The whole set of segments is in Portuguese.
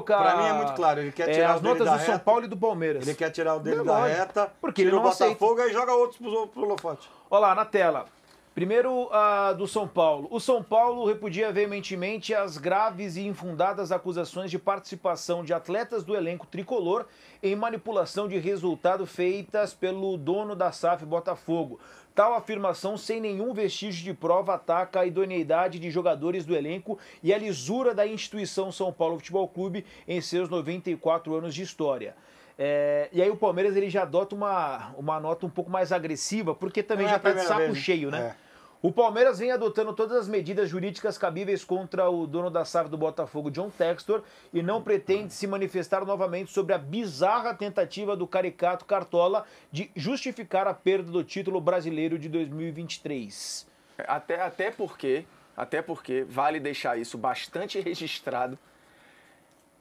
colocar... Pra mim é muito claro, ele quer tirar as notas do São Paulo e do Palmeiras. Ele quer tirar o dele da reta, porque ele tira não o Botafogo e joga outros pro holofote. Olha lá, na tela. Primeiro, do São Paulo. O São Paulo repudia veementemente as graves e infundadas acusações de participação de atletas do elenco tricolor em manipulação de resultado feitas pelo dono da SAF Botafogo. Tal afirmação, sem nenhum vestígio de prova, ataca a idoneidade de jogadores do elenco e a lisura da instituição São Paulo Futebol Clube em seus 94 anos de história. E aí o Palmeiras ele já adota uma nota um pouco mais agressiva, porque também já está de saco cheio, né? O Palmeiras vem adotando todas as medidas jurídicas cabíveis contra o dono da SAF do Botafogo, John Textor, e não pretende se manifestar novamente sobre a bizarra tentativa do caricato Cartola de justificar a perda do título brasileiro de 2023. Até porque vale deixar isso bastante registrado,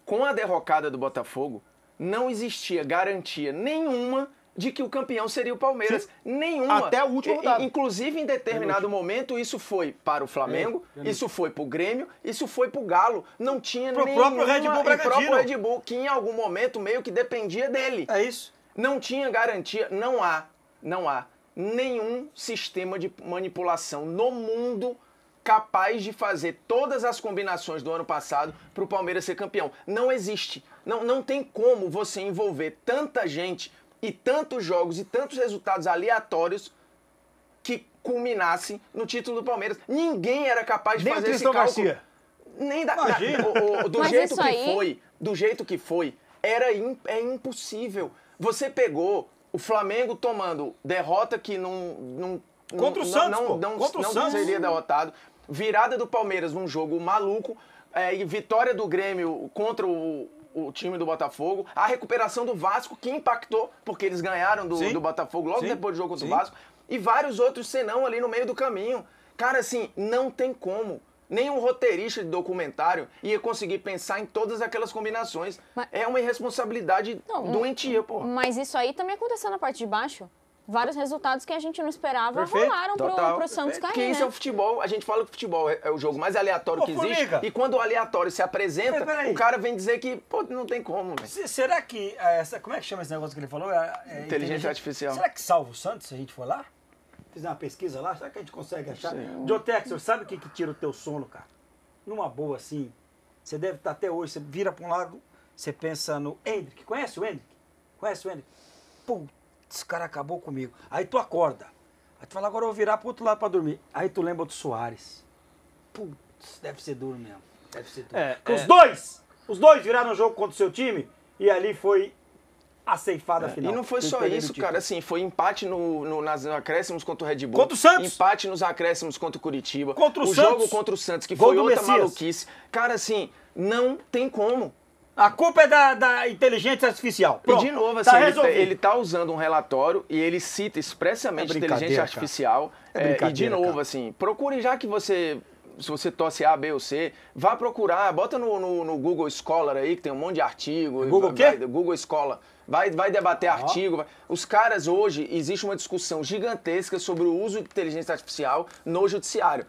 com a derrocada do Botafogo, não existia garantia nenhuma de que o campeão seria o Palmeiras. Sim. Nenhuma. Até o último rodada. Inclusive, em determinado momento, isso foi para o Flamengo, isso foi para o Grêmio, isso foi para o Galo. Não tinha nenhuma... Pro próprio Red Bull Bragantino. próprio Red Bull, que em algum momento meio que dependia dele. É isso. Não tinha garantia, não há nenhum sistema de manipulação no mundo capaz de fazer todas as combinações do ano passado para o Palmeiras ser campeão. Não existe. Não tem como você envolver tanta gente e tantos jogos e tantos resultados aleatórios que culminassem no título do Palmeiras. Ninguém era capaz de fazer esse cálculo. Garcia. Nem do jeito que foi, é impossível. Você pegou o Flamengo tomando derrota que não contra o Santos, não seria derrotado, virada do Palmeiras num jogo maluco, e vitória do Grêmio contra o time do Botafogo, a recuperação do Vasco, que impactou, porque eles ganharam do Botafogo logo depois do jogo contra o Vasco, e vários outros senão ali no meio do caminho. Cara, assim, não tem como. Nenhum roteirista de documentário ia conseguir pensar em todas aquelas combinações. É uma irresponsabilidade doentia, pô. Mas isso aí também aconteceu na parte de baixo. Vários resultados que a gente não esperava rolaram pro Santos cair, porque isso é o futebol. A gente fala que o futebol é o jogo mais aleatório que existe. Formiga. E quando o aleatório se apresenta, o cara vem dizer que, pô, não tem como. Será que como é que chama esse negócio que ele falou? Inteligência artificial. Será que salva o Santos se a gente for lá? Fizer uma pesquisa lá, será que a gente consegue achar? John Textor, sabe o que tira o teu sono, cara? Numa boa assim, você deve estar até hoje, você vira para um lado, você pensa no Hendrick. Conhece o Hendrick? Putz, esse cara acabou comigo. Aí tu acorda. Aí tu fala, agora eu vou virar pro outro lado para dormir. Aí tu lembra do Soares. Putz, deve ser duro mesmo. Deve ser duro. Os dois viraram o jogo contra o seu time e ali foi a ceifada final. E não foi só isso, cara. Assim, foi empate nas acréscimos contra o Red Bull. Contra o Santos. Empate nos acréscimos contra o Curitiba. Contra o Santos. Jogo contra o Santos, que foi outra maluquice. Cara, assim, não tem como. A culpa é da inteligência artificial. Pronto, e de novo, assim, ele tá usando um relatório e ele cita expressamente inteligência artificial. E de novo, assim, procure, já que se você torce A, B ou C, vá procurar, bota no Google Scholar aí, que tem um monte de artigo. Google o quê? Google Scholar. Vai debater artigo. Os caras hoje, existe uma discussão gigantesca sobre o uso de inteligência artificial no judiciário.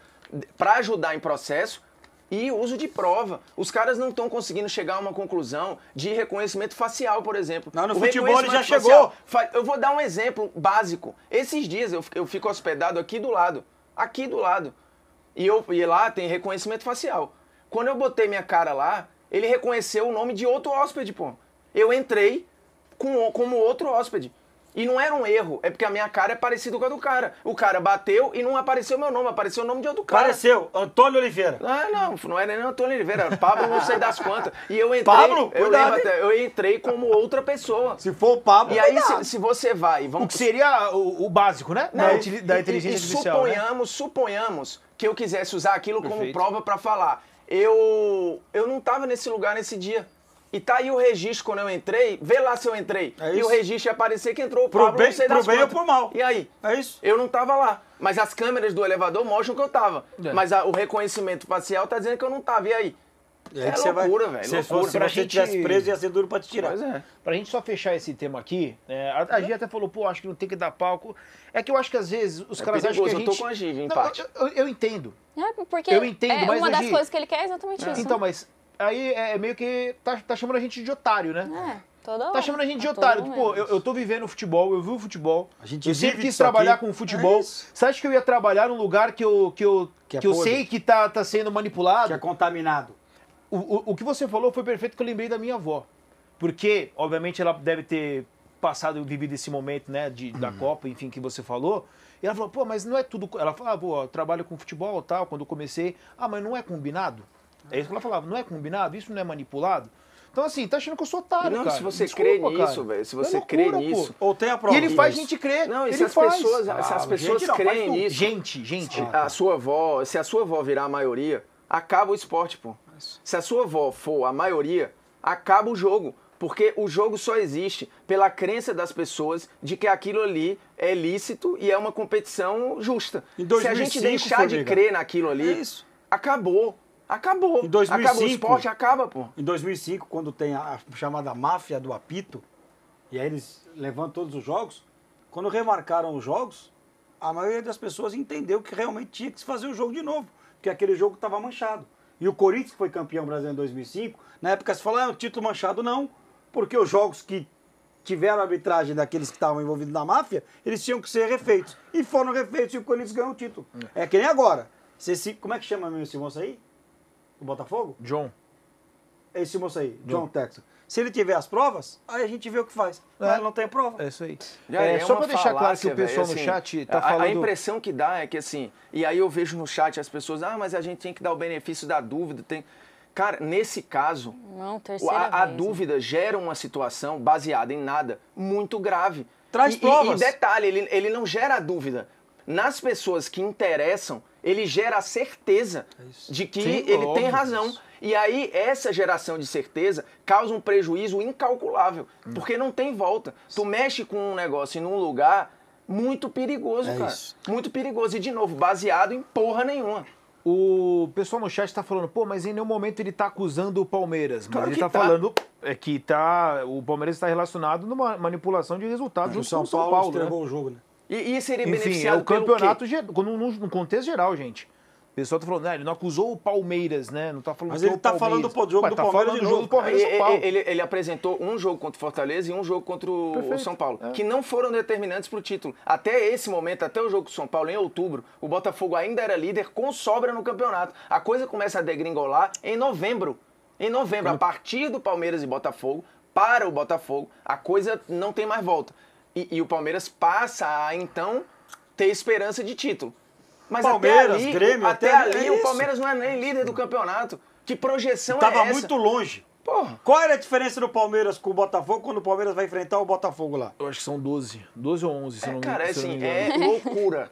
Para ajudar em processo e uso de prova. Os caras não estão conseguindo chegar a uma conclusão de reconhecimento facial, por exemplo. Não, no futebol ele já chegou. Eu vou dar um exemplo básico. Esses dias eu fico hospedado aqui do lado. E lá tem reconhecimento facial. Quando eu botei minha cara lá, ele reconheceu o nome de outro hóspede, pô. Eu entrei como outro hóspede. E não era um erro, é porque a minha cara é parecida com a do cara. O cara bateu e não apareceu meu nome, apareceu o nome de outro cara. Apareceu, Antônio Oliveira. Não era nem Antônio Oliveira, era Pablo, não sei das quantas. E eu entrei, Pablo? Eu entrei como outra pessoa. Se for o Pablo, e aí, se você vai... O que seria o básico, né? Da inteligência artificial. Suponhamos que eu quisesse usar aquilo como prova para falar. Eu não estava nesse lugar nesse dia. E tá aí o registro quando eu entrei, vê lá se eu entrei. É e o registro ia aparecer que entrou o Pablo, não sei das quantas. Pro bem ou pro mal. E aí? É isso. Eu não tava lá. Mas as câmeras do elevador mostram que eu tava. Mas o reconhecimento facial tá dizendo que eu não tava. E aí? É loucura, velho. Se você tivesse preso, ia ser duro pra te tirar. Pois é. Pra gente só fechar esse tema aqui, a Gia até falou, acho que não tem que dar palco. É que eu acho que às vezes os caras acham que a gente... Eu tô com a Gia, empate. Eu entendo. Porque eu entendo, mas uma das coisas que ele quer é exatamente isso. Então, mas aí é meio que tá chamando a gente de otário, né? Tá chamando a gente de otário. Pô, eu tô vivendo o futebol, eu vi o futebol. Eu sempre quis trabalhar com futebol. Você acha que eu ia trabalhar num lugar que eu sei que tá sendo manipulado? Que é contaminado. O que você falou foi perfeito, que eu lembrei da minha avó. Porque, obviamente, ela deve ter vivido esse momento, né, da Copa, enfim, que você falou. E ela falou, pô, mas não é tudo... Ela falava, pô, eu trabalho com futebol e tal, quando eu comecei. Ah, mas não é combinado? É isso que ela falava, não é combinado? Isso não é manipulado? Então, assim, tá achando que eu sou otário, cara. Se você crê nisso, velho, se você crê nisso... Ou tem a prova. E ele faz a gente crer. Não, e ele se as pessoas creem nisso... Gente. Se a sua avó virar a maioria, acaba o esporte, pô. Se a sua avó for a maioria, acaba o jogo. Porque o jogo só existe pela crença das pessoas de que aquilo ali é lícito e é uma competição justa. Se a gente deixar de crer naquilo ali, acabou. Acabou. Em 2005, acaba o esporte, acaba, pô. Em 2005, quando tem a chamada máfia do apito, e aí eles levantam todos os jogos, quando remarcaram os jogos, a maioria das pessoas entendeu que realmente tinha que se fazer o jogo de novo, porque aquele jogo estava manchado. E o Corinthians, que foi campeão brasileiro em 2005, na época se falou, é um título manchado, não, porque os jogos que tiveram arbitragem daqueles que estavam envolvidos na máfia, eles tinham que ser refeitos. E foram refeitos e o Corinthians ganhou o título. É que nem agora. Como é que chama mesmo esse moço aí? O Botafogo? John. Esse moço aí, John Textor. Se ele tiver as provas, aí a gente vê o que faz. Mas não tem prova. É isso aí. Só pra deixar claro que o pessoal no chat tá falando... A impressão que dá é que assim... E aí eu vejo no chat as pessoas... mas a gente tem que dar o benefício da dúvida. Cara, nesse caso... Não, a dúvida gera uma situação baseada em nada muito grave. Traz provas. E detalhe, ele não gera a dúvida. Nas pessoas que interessam, ele gera a certeza de que ele tem razão. E aí, essa geração de certeza causa um prejuízo incalculável, porque não tem volta. Tu mexe com um negócio num lugar muito perigoso, cara. Isso. Muito perigoso. E, de novo, baseado em porra nenhuma. O pessoal no chat tá falando, pô, mas em nenhum momento ele tá acusando o Palmeiras. Claro mas ele tá falando que o Palmeiras está relacionado numa manipulação de resultados junto com o São Paulo, né? O jogo, né? E seria Enfim, beneficiado é o campeonato no contexto geral, gente. O pessoal tá falando, ele não acusou o Palmeiras, né? Não tá falando mas ele tá falando do jogo do Palmeiras de novo. Do Palmeiras São Paulo. Ele apresentou um jogo contra o Fortaleza e um jogo contra o São Paulo, que não foram determinantes pro título. Até esse momento, até o jogo com o São Paulo, em outubro, o Botafogo ainda era líder com sobra no campeonato. A coisa começa a degringolar em novembro. Em novembro, a partir do Palmeiras e Botafogo, para o Botafogo, a coisa não tem mais volta. E o Palmeiras passa a, então, ter esperança de título. Mas Palmeiras, Grêmio, até ali o Palmeiras não é nem líder do campeonato. Que projeção é essa? Tava muito longe. Porra. Qual era a diferença do Palmeiras com o Botafogo quando o Palmeiras vai enfrentar o Botafogo lá? Eu acho que são 12. 12 ou 11, se não me engano. Cara, assim, é loucura.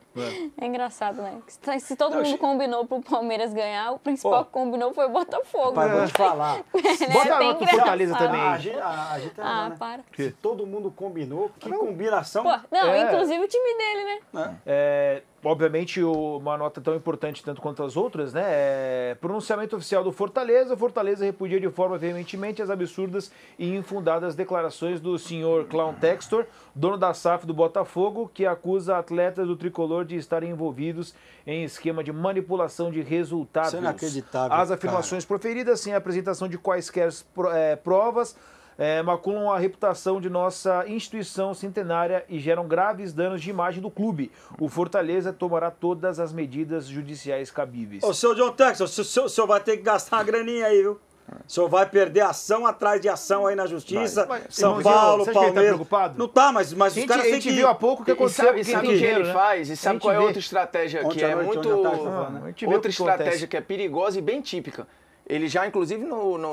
É engraçado, né? Se todo mundo combinou pro Palmeiras ganhar, o principal que combinou foi o Botafogo. Rapaz, vou te falar. Bota a nota Fortaleza também. A gente né? Para. Se todo mundo combinou, que combinação. Pô, inclusive o time dele, né? Obviamente, uma nota tão importante tanto quanto as outras, né? Pronunciamento oficial do Fortaleza. Fortaleza repudia de forma veementemente as absurdas e infundadas declarações do senhor Clown Textor, dono da SAF do Botafogo, que acusa atletas do tricolor de estarem envolvidos em esquema de manipulação de resultados. Isso é inacreditável. As afirmações proferidas, sem a apresentação de quaisquer provas, maculam a reputação de nossa instituição centenária e geram graves danos de imagem do clube. O Fortaleza tomará todas as medidas judiciais cabíveis. Ô, seu John Texas, o senhor vai ter que gastar uma graninha aí, viu? O senhor vai perder ação atrás de ação aí na Justiça. São Paulo, você Palmeiras. Tá preocupado? Não tá, mas os caras têm que... A gente viu há pouco o que aconteceu. E sabe o que ele faz? E sabe qual é outra estratégia que é muito... Outra estratégia que é perigosa e bem típica. Ele já, inclusive,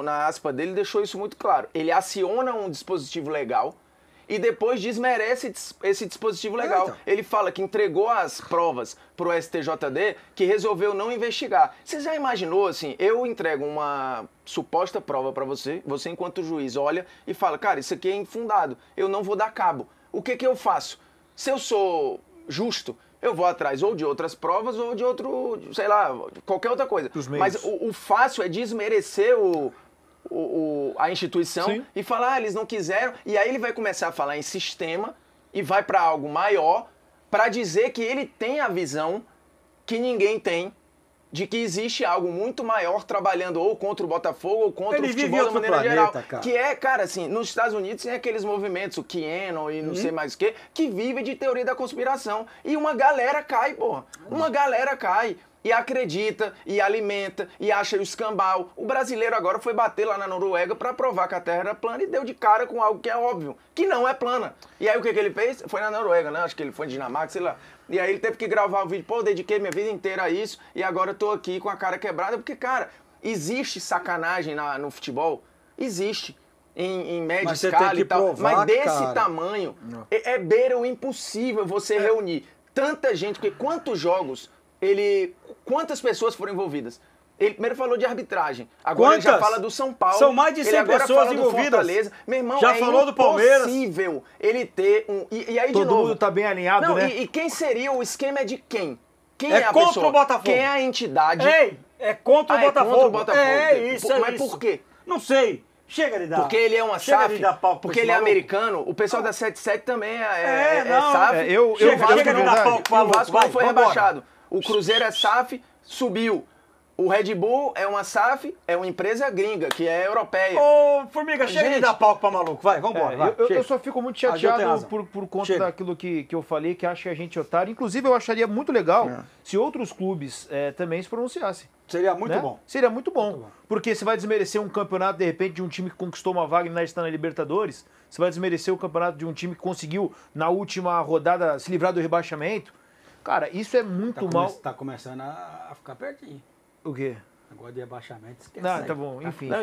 na aspa dele, deixou isso muito claro. Ele aciona um dispositivo legal e depois desmerece esse dispositivo legal. Então. Ele fala que entregou as provas pro STJD, que resolveu não investigar. Você já imaginou, assim, eu entrego uma suposta prova para você enquanto juiz olha e fala, cara, isso aqui é infundado, eu não vou dar cabo. O que eu faço? Se eu sou justo, eu vou atrás ou de outras provas ou de outro, sei lá, qualquer outra coisa. Mas o fácil é desmerecer a instituição. Sim. E falar, eles não quiseram. E aí ele vai começar a falar em sistema e vai para algo maior para dizer que ele tem a visão que ninguém tem de que existe algo muito maior trabalhando ou contra o Botafogo ou contra o futebol de maneira planeta, geral. cara. Que é, cara, assim, nos Estados Unidos tem aqueles movimentos, o QAnon e não sei mais o quê, que vivem de teoria da conspiração. E uma galera cai, porra. Uma galera cai. E acredita, e alimenta, e acha o escambau. O brasileiro agora foi bater lá na Noruega pra provar que a Terra era plana e deu de cara com algo que é óbvio, que não é plana. E aí o que ele fez? Foi na Noruega, né? Acho que ele foi em Dinamarca, sei lá. E aí ele teve que gravar o vídeo. Pô, eu dediquei minha vida inteira a isso e agora eu tô aqui com a cara quebrada. Porque, cara, existe sacanagem no futebol? Existe. Em média escala e tal. Provar, mas desse tamanho, beira o impossível você reunir tanta gente. Porque quantos jogos... Quantas pessoas foram envolvidas? Ele primeiro falou de arbitragem. Agora ele já fala do São Paulo. São mais de 100 pessoas envolvidas. Meu irmão, já falou do Palmeiras. É impossível ele ter um... E aí, todo de novo, mundo tá bem alinhado, né? E quem seria o esquema é de quem? Quem é a contra pessoa? o Botafogo. Quem é a entidade? Ei, é contra o Botafogo. Contra o Botafogo. É isso, Mas por quê? Não sei. Chega de dar. Porque ele é uma SAF, porque ele é americano. O pessoal da 77 também é SAF. Chega de dar palco o Vasco não foi rebaixado. O Cruzeiro é SAF, subiu. O Red Bull é uma SAF, é uma empresa gringa, que é europeia. Ô, Formiga, chega de dar palco pra maluco. Vai, vambora. Eu só fico muito chateado por conta daquilo que eu falei, que acho que a gente é otário. Inclusive, eu acharia muito legal se outros clubes também se pronunciassem. Seria muito bom. Seria muito bom. Porque você vai desmerecer um campeonato, de repente, de um time que conquistou uma vaga e está na Libertadores. Você vai desmerecer o campeonato de um time que conseguiu, na última rodada, se livrar do rebaixamento. Cara, isso é muito mal. Tá começando a ficar pertinho. O quê? Agora de rebaixamento, esquece. Não, tá bom, enfim. Não,